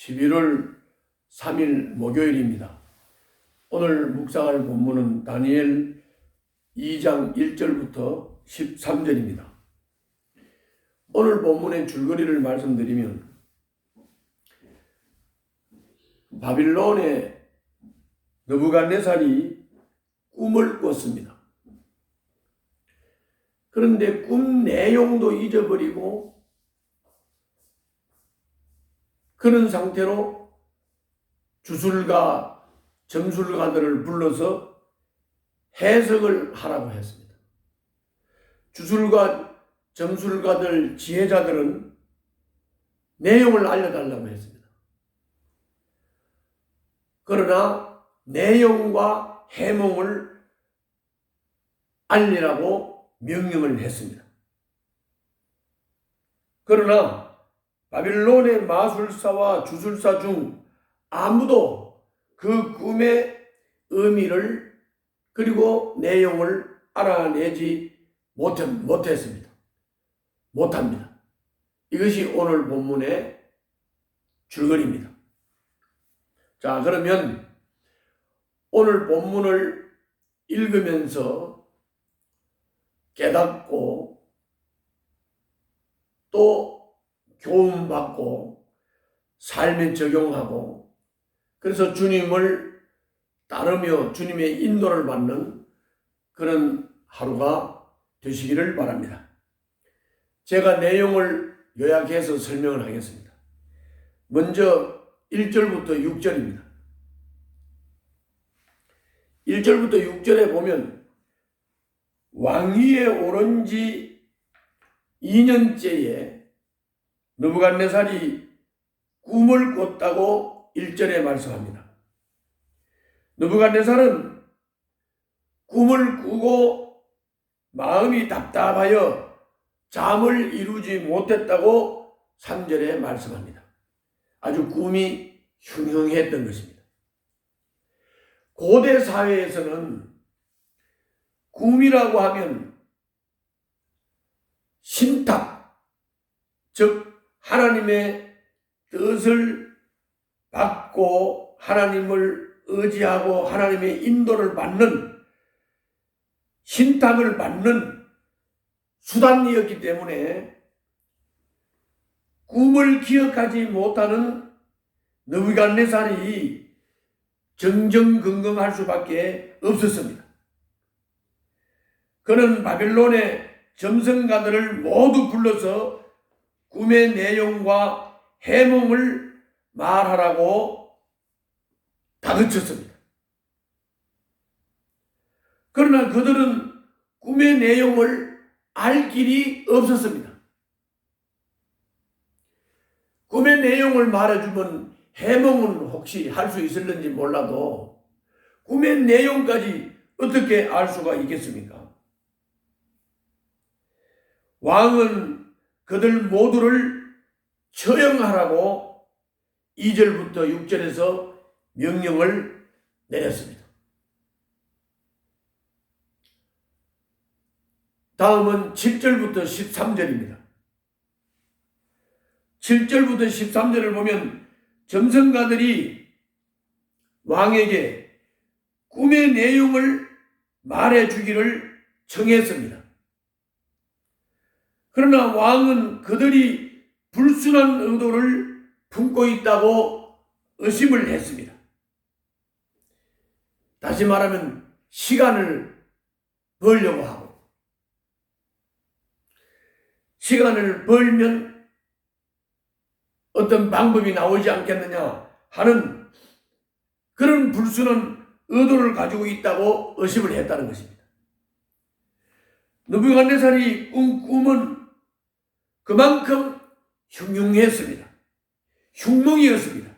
11월 3일 목요일입니다. 오늘 묵상할 본문은 다니엘 2장 1절부터 13절입니다. 오늘 본문의 줄거리를 말씀드리면 바빌론의 느부갓네살이 꿈을 꿨습니다. 그런데 꿈 내용도 잊어버리고 그런 상태로 주술가, 점술가들을 불러서 해석을 하라고 했습니다. 주술가, 점술가들, 지혜자들은 내용을 알려달라고 했습니다. 그러나 내용과 해몽을 알리라고 명령을 했습니다. 그러나 바빌론의 마술사와 주술사 중 아무도 그 꿈의 의미를 그리고 내용을 알아내지 못합니다. 이것이 오늘 본문의 줄거리입니다. 자, 그러면 오늘 본문을 읽으면서 깨닫고 또 교훈받고 삶에 적용하고 그래서 주님을 따르며 주님의 인도를 받는 그런 하루가 되시기를 바랍니다. 제가 내용을 요약해서 설명을 하겠습니다. 먼저 1절부터 6절입니다. 1절부터 6절에 보면 왕위에 오른 지 2년째에 느부갓네살이 꿈을 꿨다고 1절에 말씀합니다. 느부갓네살은 꿈을 꾸고 마음이 답답하여 잠을 이루지 못했다고 3절에 말씀합니다. 아주 꿈이 흉흉했던 것입니다. 고대 사회에서는 꿈이라고 하면 신탁, 즉 하나님의 뜻을 받고 하나님을 의지하고 하나님의 인도를 받는 신탁을 받는 수단이었기 때문에 꿈을 기억하지 못하는 느부갓네살이 정정긍긍할 수밖에 없었습니다. 그는 바빌론의 점성가들을 모두 불러서 꿈의 내용과 해몽을 말하라고 다그쳤습니다. 그러나 그들은 꿈의 내용을 알 길이 없었습니다. 꿈의 내용을 말해주면 해몽은 혹시 할 수 있을는지 몰라도 꿈의 내용까지 어떻게 알 수가 있겠습니까? 왕은 그들 모두를 처형하라고 2절부터 6절에서 명령을 내렸습니다. 다음은 7절부터 13절입니다. 7절부터 13절을 보면 점성가들이 왕에게 꿈의 내용을 말해주기를 청했습니다. 그러나 왕은 그들이 불순한 의도를 품고 있다고 의심을 했습니다. 다시 말하면 시간을 벌려고 하고 시간을 벌면 어떤 방법이 나오지 않겠느냐 하는 그런 불순한 의도를 가지고 있다고 의심을 했다는 것입니다. 느부갓네살이 꾼 꿈은 그만큼 흉흉했습니다. 흉몽이었습니다.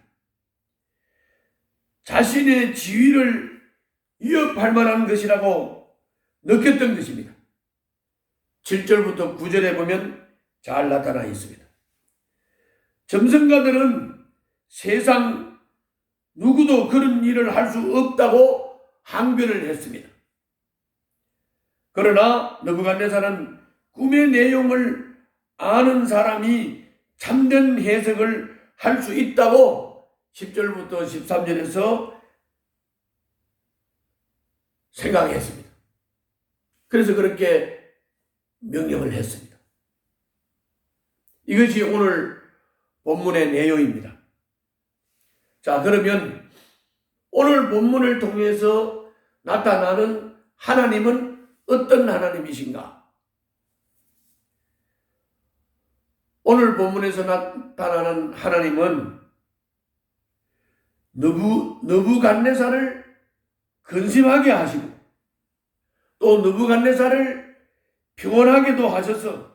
자신의 지위를 위협할 만한 것이라고 느꼈던 것입니다. 7절부터 9절에 보면 잘 나타나 있습니다. 점성가들은 세상 누구도 그런 일을 할 수 없다고 항변을 했습니다. 그러나 느부갓네살은 꿈의 내용을 아는 사람이 참된 해석을 할 수 있다고 10절부터 13절에서 생각했습니다. 그래서 그렇게 명령을 했습니다. 이것이 오늘 본문의 내용입니다. 자, 그러면 오늘 본문을 통해서 나타나는 하나님은 어떤 하나님이신가? 오늘 본문에서 나타나는 하나님은 느부갓네살을 근심하게 하시고 또 느부갓네살을 평온하게도 하셔서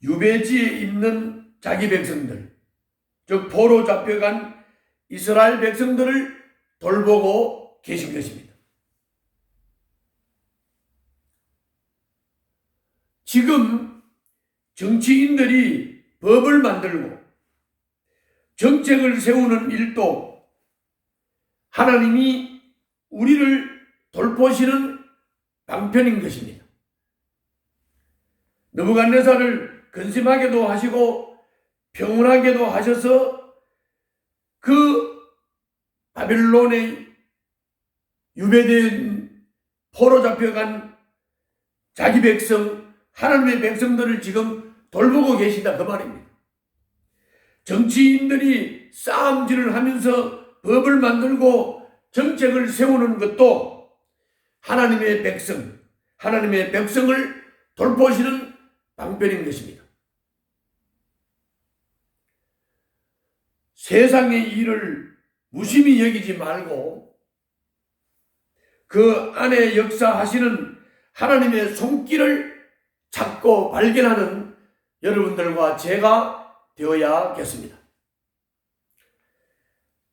유배지에 있는 자기 백성들, 즉 포로 잡혀간 이스라엘 백성들을 돌보고 계신 것입니다. 지금 정치인들이 법을 만들고 정책을 세우는 일도 하나님이 우리를 돌보시는 방편인 것입니다. 느부갓네살을 근심하게도 하시고 평온하게도 하셔서 그 바벨론에 유배된 포로 잡혀간 자기 백성, 하나님의 백성들을 지금 돌보고 계시다 그 말입니다. 정치인들이 싸움질을 하면서 법을 만들고 정책을 세우는 것도 하나님의 백성을 돌보시는 방편인 것입니다. 세상의 일을 무심히 여기지 말고 그 안에 역사하시는 하나님의 손길을 찾고 발견하는 여러분들과 제가 되어야겠습니다.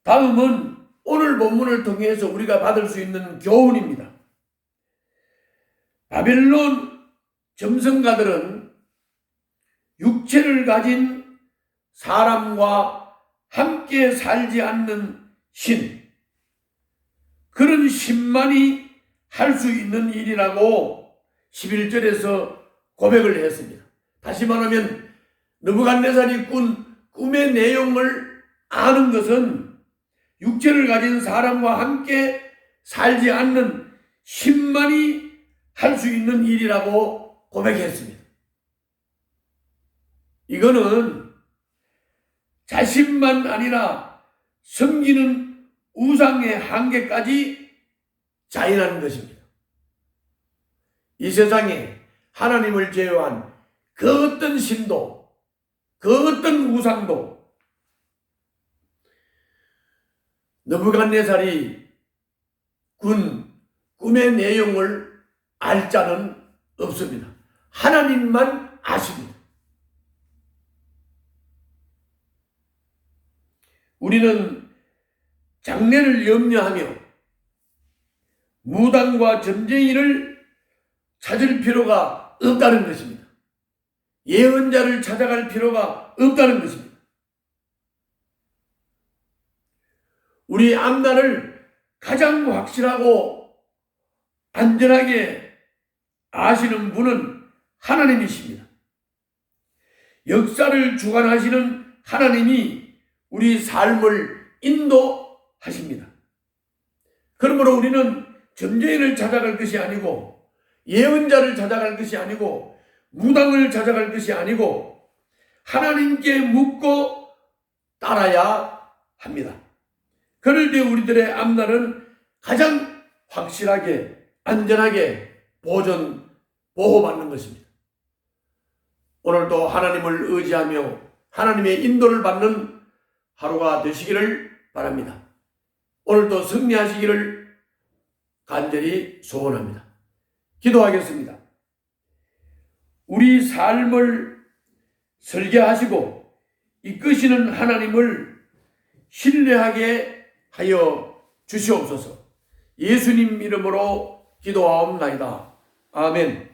다음은 오늘 본문을 통해서 우리가 받을 수 있는 교훈입니다. 바벨론 점성가들은 육체를 가진 사람과 함께 살지 않는 신, 그런 신만이 할 수 있는 일이라고 11절에서 고백을 했습니다. 다시 말하면 느부갓네살이 꾼 꿈의 내용을 아는 것은 육체를 가진 사람과 함께 살지 않는 신만이 할 수 있는 일이라고 고백했습니다. 이거는 자신만 아니라 섬기는 우상의 한계까지 자인하는 것입니다. 이 세상에 하나님을 제외한 그 어떤 신도, 그 어떤 우상도 느부갓네살이 군 꿈의 내용을 알 자는 없습니다. 하나님만 아십니다. 우리는 장래를 염려하며 무당과 점쟁이를 찾을 필요가 없다는 것입니다. 예언자를 찾아갈 필요가 없다는 것입니다. 우리 앞날을 가장 확실하고 안전하게 아시는 분은 하나님이십니다. 역사를 주관하시는 하나님이 우리 삶을 인도하십니다. 그러므로 우리는 점쟁이를 찾아갈 것이 아니고 예언자를 찾아갈 것이 아니고 무당을 찾아갈 것이 아니고 하나님께 묻고 따라야 합니다. 그럴 때 우리들의 앞날은 가장 확실하게 안전하게 보호받는 것입니다. 오늘도 하나님을 의지하며 하나님의 인도를 받는 하루가 되시기를 바랍니다. 오늘도 승리하시기를 간절히 소원합니다. 기도하겠습니다. 우리 삶을 설계하시고 이끄시는 하나님을 신뢰하게 하여 주시옵소서. 예수님 이름으로 기도하옵나이다. 아멘.